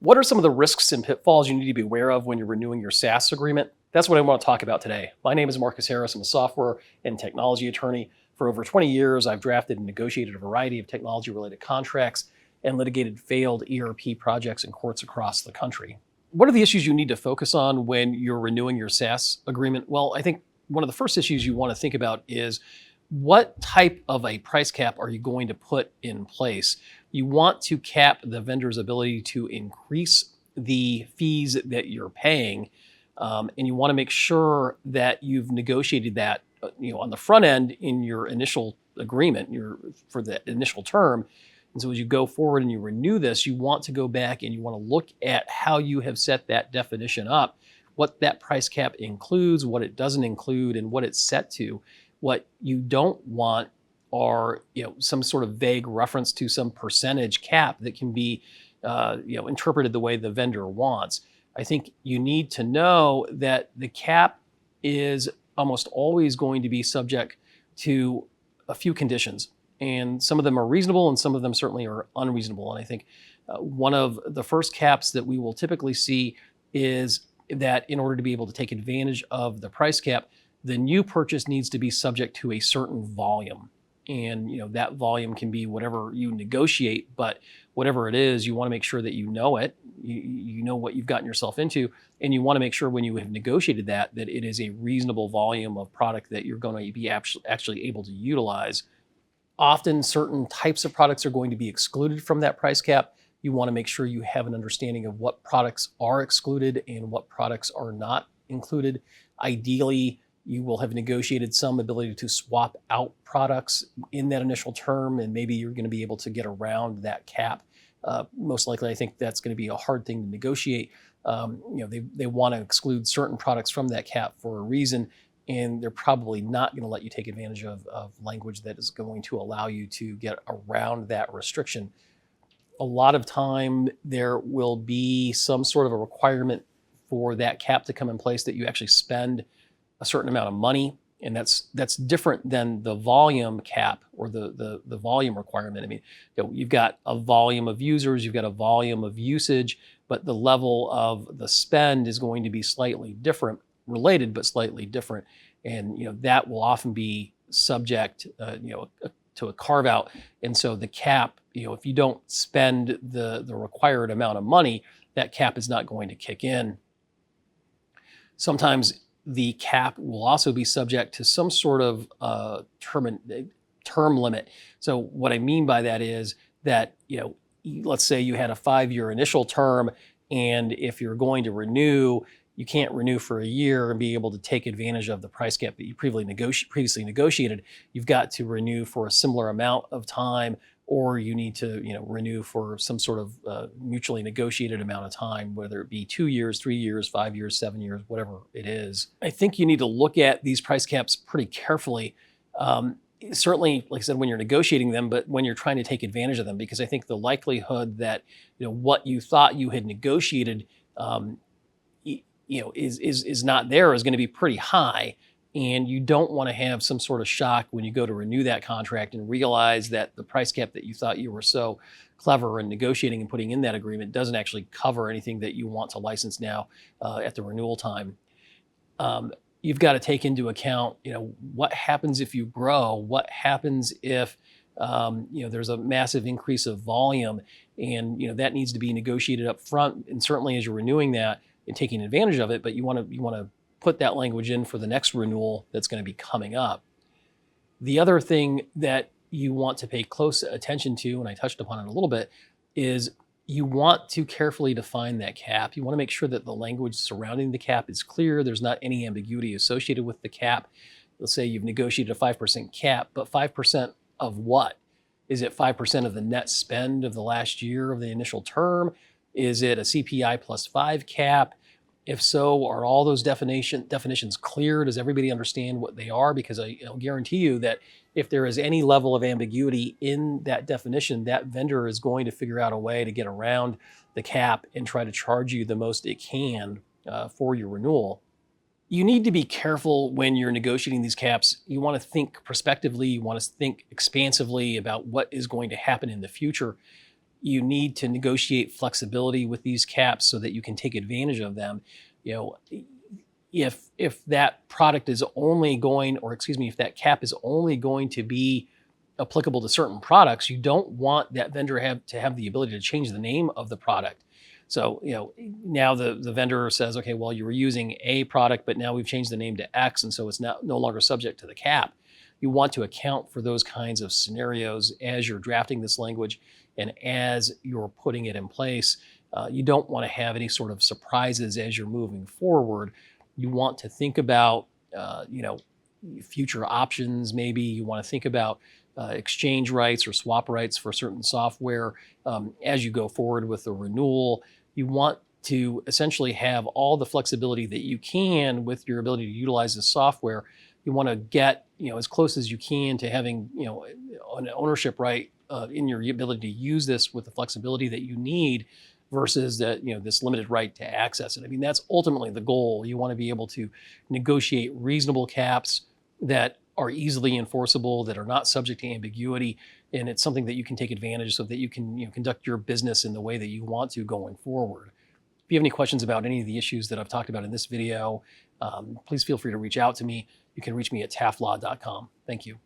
What are some of the risks and pitfalls you need to be aware of when you're renewing your SaaS agreement? That's what I want to talk about today. My name is Marcus Harris. I'm a software and technology attorney. For over 20 years, I've drafted and negotiated a variety of technology-related contracts and litigated failed ERP projects in courts across the country. What are the issues you need to focus on when you're renewing your SaaS agreement? Well, I think one of the first issues you want to think about is what type of a price cap are you going to put in place? You want to cap the vendor's ability to increase the fees that you're paying, and you want to make sure that you've negotiated that on the front end in your initial agreement, for the initial term. And so as you go forward and you renew this, you want to go back and you want to look at how you have set that definition up, what that price cap includes, what it doesn't include, and what it's set to. What you don't want are some sort of vague reference to some percentage cap that can be interpreted the way the vendor wants. I think you need to know that the cap is almost always going to be subject to a few conditions, and some of them are reasonable and some of them certainly are unreasonable. And I think one of the first caps that we will typically see is that in order to be able to take advantage of the price cap, the new purchase needs to be subject to a certain volume. And that volume can be whatever you negotiate, but whatever it is, you want to make sure that you know it, you know what you've gotten yourself into, and you want to make sure when you have negotiated that it is a reasonable volume of product that you're going to be actually able to utilize. Often certain types of products are going to be excluded from that price cap. You want to make sure you have an understanding of what products are excluded and what products are not included. Ideally, you will have negotiated some ability to swap out products in that initial term, and maybe you're going to be able to get around that cap. Most likely, I think that's going to be a hard thing to negotiate. They want to exclude certain products from that cap for a reason, and they're probably not going to let you take advantage of language that is going to allow you to get around that restriction. A lot of time, there will be some sort of a requirement for that cap to come in place that you actually spend a certain amount of money, and that's different than the volume cap or the volume requirement. I mean, you've got a volume of users, you've got a volume of usage, but the level of the spend is going to be slightly different, related but slightly different, and that will often be subject to a carve out. And so the cap, if you don't spend the required amount of money, that cap is not going to kick in. Sometimes the cap will also be subject to some sort of term limit. So what I mean by that is that, let's say you had a 5-year initial term, and if you're going to renew, you can't renew for a year and be able to take advantage of the price cap that you previously negotiated. You've got to renew for a similar amount of time, or you need to renew for some sort of mutually negotiated amount of time, whether it be 2 years, 3 years, 5 years, 7 years, whatever it is. I think you need to look at these price caps pretty carefully. Certainly, like I said, when you're negotiating them, but when you're trying to take advantage of them, because I think the likelihood that what you thought you had negotiated is not there is going to be pretty high. And you don't want to have some sort of shock when you go to renew that contract and realize that the price cap that you thought you were so clever in negotiating and putting in that agreement doesn't actually cover anything that you want to license now at the renewal time. You've got to take into account, what happens if you grow? What happens if there's a massive increase of volume, and that needs to be negotiated up front. And certainly as you're renewing that and taking advantage of it, but you want to put that language in for the next renewal that's going to be coming up. The other thing that you want to pay close attention to, and I touched upon it a little bit, is you want to carefully define that cap. You want to make sure that the language surrounding the cap is clear. There's not any ambiguity associated with the cap. Let's say you've negotiated a 5% cap, but 5% of what? Is it 5% of the net spend of the last year of the initial term? Is it a CPI plus 5 cap? If so, are all those definitions clear? Does everybody understand what they are? Because I'll guarantee you that if there is any level of ambiguity in that definition, that vendor is going to figure out a way to get around the cap and try to charge you the most it can for your renewal. You need to be careful when you're negotiating these caps. You want to think prospectively, you want to think expansively about what is going to happen in the future. you need to negotiate flexibility with these caps so that you can take advantage of them. You know, if that product is only going, or excuse me, if that cap is only going to be applicable to certain products, you don't want that vendor to have the ability to change the name of the product. So, now the vendor says, okay, well, you were using a product, but now we've changed the name to X, and so it's now no longer subject to the cap. You want to account for those kinds of scenarios as you're drafting this language and as you're putting it in place. You don't want to have any sort of surprises as you're moving forward. You want to think about, future options. Maybe you want to think about exchange rights or swap rights for certain software as you go forward with the renewal. You want to essentially have all the flexibility that you can with your ability to utilize the software. You want to get as close as you can to having an ownership right in your ability to use this with the flexibility that you need, versus that this limited right to access it. I mean, that's ultimately the goal. You want to be able to negotiate reasonable caps that are easily enforceable, that are not subject to ambiguity, and it's something that you can take advantage so that you can conduct your business in the way that you want to going forward. If you have any questions about any of the issues that I've talked about in this video, please feel free to reach out to me. You can reach me at taflaw.com. Thank you.